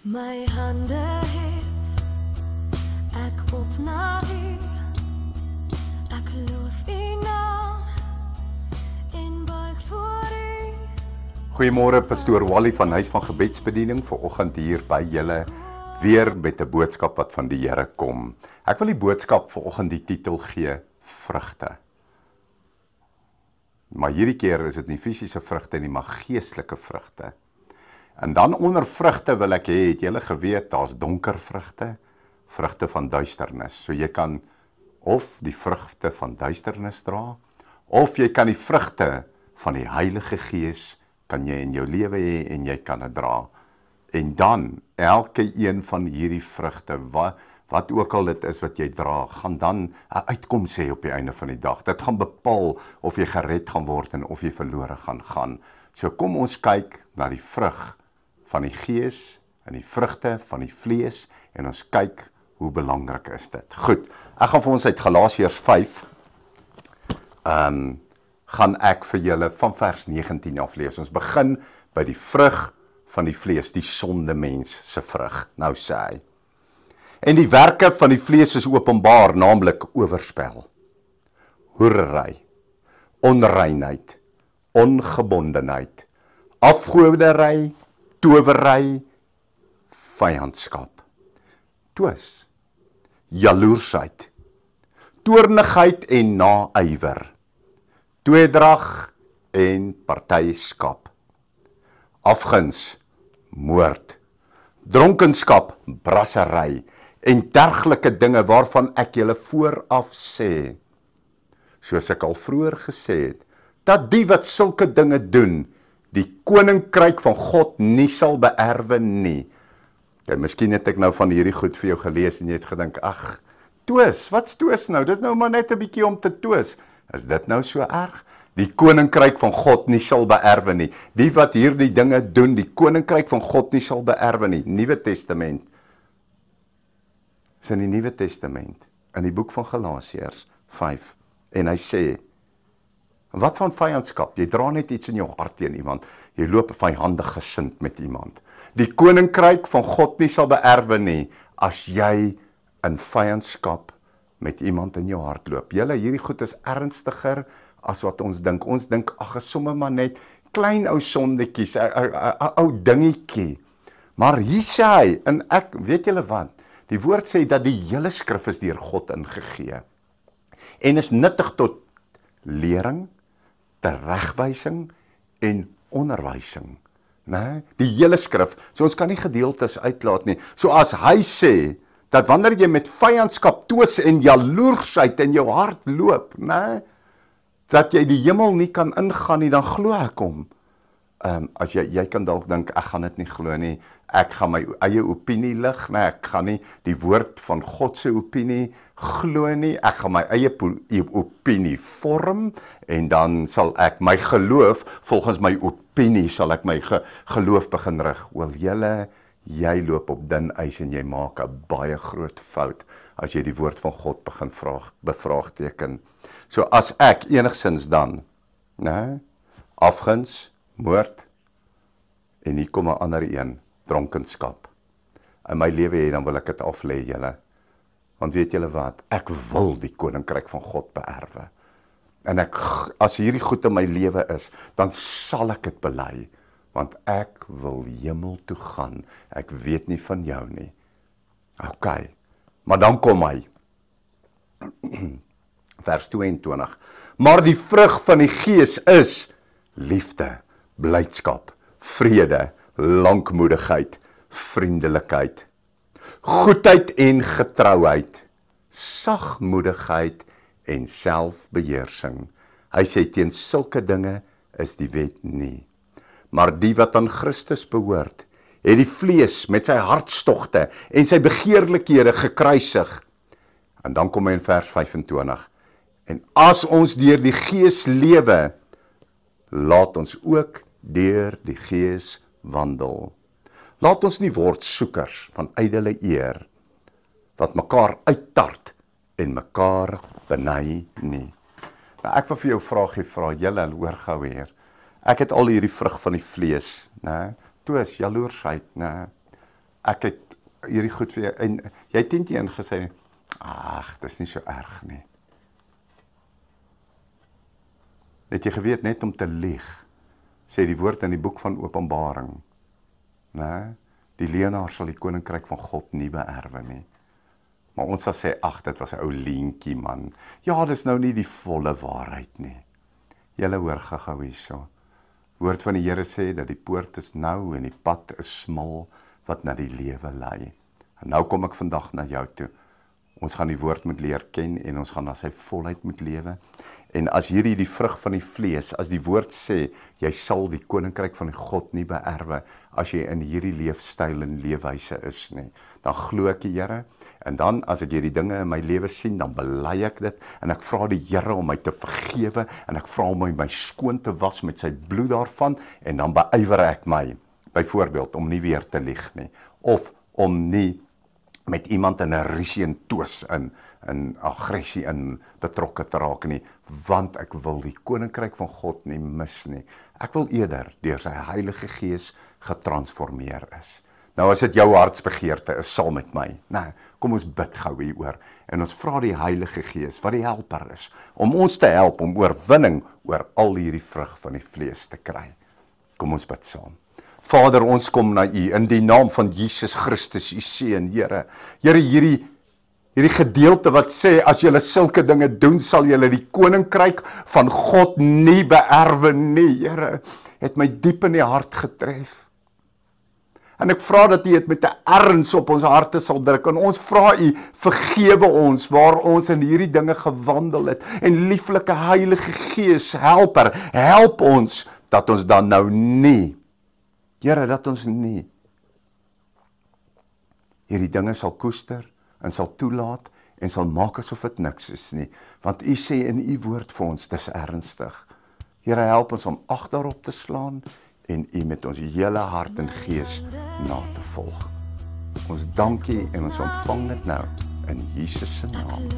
My hande hef ek op na U. Ek loof U naam en buig voor U. Goeiemôre, pastoor Wally van Huis van Gebedsbediening, vanoggend hier by julle weer met 'n boodskap wat van die Here kom. Ek wil die boodskap vanoggend die titel gee: vrugte. Maar hierdie keer is dit nie fisiese vrugte nie, maar geestelike vrugte. En dan onder vrugte wil ek hê, het julle geweet, daar's donker vrugte, vrugte van duisternis. So jy kan of die vrugte van duisternis dra, of jy kan die vrugte van die Heilige Gees kan jy in jou lewe hê en jy kan dit dra. En dan, elke een van hierdie vrugte, wat ook al dit is wat jy dra, gaan dan 'n uitkoms hê op die einde van die dag. Dit gaan bepaal of jy gered gaan word en of jy verlore gaan. So kom ons kyk na die vrug van die Gees en die vrugte van die vlees en ons kyk hoe belangrik is dit. Goed, ek gaan vir ons uit Galasiërs 5 gaan ek vir julle van vers 19 af lees. Ons begin by die vrug van die vlees, die sonde mens se vrug. Nou sê hy: en die werke van die vlees is openbaar, naamlik oorspel, hoerery, onreinheid, ongebondenheid, afgoderry, towery, vyandskap, twis, jaloersheid, toornigheid en naaiwer, tweedrag en partyskap, afguns, moord, dronkenskap, brassery en dergelike dinge waarvan ek julle vooraf sê, soos ek al vroeër gesê het, dat die wat sulke dinge doen, die koninkryk van God nie sal beerwe nie. Ja, miskien het ek nou van hierdie goed vir jou gelees en jy het gedink, ag, twis, wat's twis nou? Dit is nou maar net 'n bietjie om te twis. Is dit nou so erg? Die koninkryk van God nie sal beerwe nie. Die wat hierdie dinge doen, die koninkryk van God nie sal beerwe nie. Nuwe Testament. Is in die Nuwe Testament, in die boek van Galasiërs 5. En hy sê, wat van vyandskap? Jy dra net iets in jou hart teen iemand. Jy loop vyandig gesind met iemand. Die koninkryk van God nie sal beerwe nie, as jy in vyandskap met iemand in jou hart loop. Julle, hierdie goed is ernstiger as wat ons dink. Ons dink, ag, is sommer maar net klein ou sondetjies, 'n ou dingetjie. Maar hier sê hy, en ek, weet julle wat? Die woord sê dat die hele skrif is deur God ingegee. En is nuttig tot lering, teregwysing en onderwysing. Nee, die hele skrif. So ons kan nie gedeeltes uitlaat nie. So as hy sê dat wanneer jy met vyandskap, twis en jaloersheid in jou hart loop, nee, dat jy die hemel nie kan ingaan nie, dan glo ek hom. As jy kan dalk dink, ek gaan dit nie glo nie, ek gaan my eie opinie lig, nee, ek gaan nie die woord van God se opinie glo nie, ek gaan my eie opinie vorm, en dan sal ek my geloof, volgens my opinie, sal ek my geloof begin rig. Wel julle, jy loop op dun ys en jy maak 'n baie groot fout, as jy die woord van God begin bevraagteken. So as ek enigsins dan, nee, afguns, moord, en hier kom 'n ander een, dronkenskap, in my lewe hê, dan wil ek dit aflê julle. Want weet julle wat, ek wil die koninkryk van God beerwe. En as hierdie goed in my lewe is, dan sal ek dit bely, want ek wil hemel toe gaan. Ek weet nie van jou nie. OK, maar dan kom hy. Vers 22. Maar die vrug van die Gees is liefde, blydskap, vrede, lankmoedigheid, vriendelikheid, goedheid en getrouheid, sagmoedigheid en selfbeheersing. Hy sê teen sulke dinge is die wet nie. Maar die wat aan Christus behoort, het die vlees met sy hartstogte en sy begeerlikhede gekruisig. En dan kom hy in vers 25. En as ons deur die Gees lewe, laat ons ook deur die Gees wandel. Laat ons nie word soekers van ydelle eer, wat mekaar uittart en mekaar beny nie. Nou ek wil vir jou vra, julle, hoor gou hier. Ek het al hierdie vrug van die vlees, né? Twis, jaloersheid, né? ek het hierdie goed vir jou, en jy het teen gesê, ag, dis nie so erg nie. Het jy geweet, net om te lieg, sê die woord in die boek van Openbaring, nee, die leenaar sal die koninkryk van God nie beerwe nie. Maar ons sal sê, ag, dit was 'n ou leentjie man. Ja, dis nou nie die volle waarheid nie. Julle hoor gou hierso. Woord van die Here sê dat die poort is nou en die pad is smal wat na die lewe lei. En nou kom ek vandag na jou toe. Ons gaan die woord moet leer ken en ons gaan na sy volheid moet lewe. En as hierdie die vrug van die vlees, as die woord sê, jy sal die koninkryk van die God nie beerwe, as jy in hierdie leefstyl en leefwyse is nie, dan glo ek die Here, en dan as ek hierdie dinge in my lewe sien, dan bely ek dit, en ek vra die Here om my te vergewe, en ek vra om my skoon te was met sy bloed daarvan, en dan beywer ek my, byvoorbeeld, om nie weer te lieg nie, of om nie met iemand in 'n rusie en twis in aggressie in betrokke te raak nie, want ek wil die koninkryk van God nie mis nie. Ek wil eerder deur sy Heilige Gees getransformeer is. Nou as dit jou hartsbegeerte is, saam met my. Nou, kom ons bid gou hieroor en ons vra die Heilige Gees wat die helper is om ons te help om oorwinning oor al hierdie vrug van die vlees te kry. Kom ons bid saam. Vader, ons kom na U in die naam van Jesus Christus, U seun, Here. Here, hierdie gedeelte wat sê, as julle sulke dinge doen, sal julle die koninkryk van God nie beerwe nie, Here, het my diep in die hart getref. En ek vra dat U dit met 'n erns op ons harte sal druk, en ons vra U, vergewe ons, waar ons in hierdie dinge gewandel het, en lieflike Heilige Gees, helper, help ons, dat ons dan nou nie, Here, dat ons nie hierdie dinge sal koester en sal toelaat en sal maak asof dit niks is nie. Want U sê in U woord vir ons, dis ernstig. Here, help ons om ag daarop te slaan en U met ons hele hart en gees na te volg. Ons dank U en ons ontvang dit nou in Jesus se naam.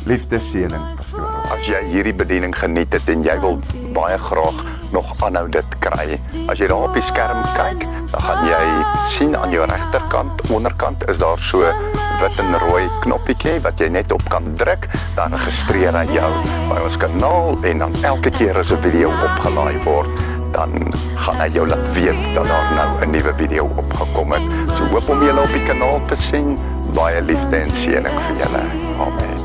Liefdeseëning, pastoor. As jy hierdie bediening geniet het en jy wil baie graag nog aanhou dit kry, as jy daar op die skerm kyk, dan gaan jy sien aan jou regterkant, onderkant is daar so wit en rooi knoppietjie wat jy net op kan druk, dan registreer hy jou by ons kanaal en dan elke keer as 'n video opgelaai word, dan gaan hy jou laat weet dat daar nou 'n nuwe video opgekom het. So hoop om julle op die kanaal te sien. Baie liefde en seëning vir julle. Amen.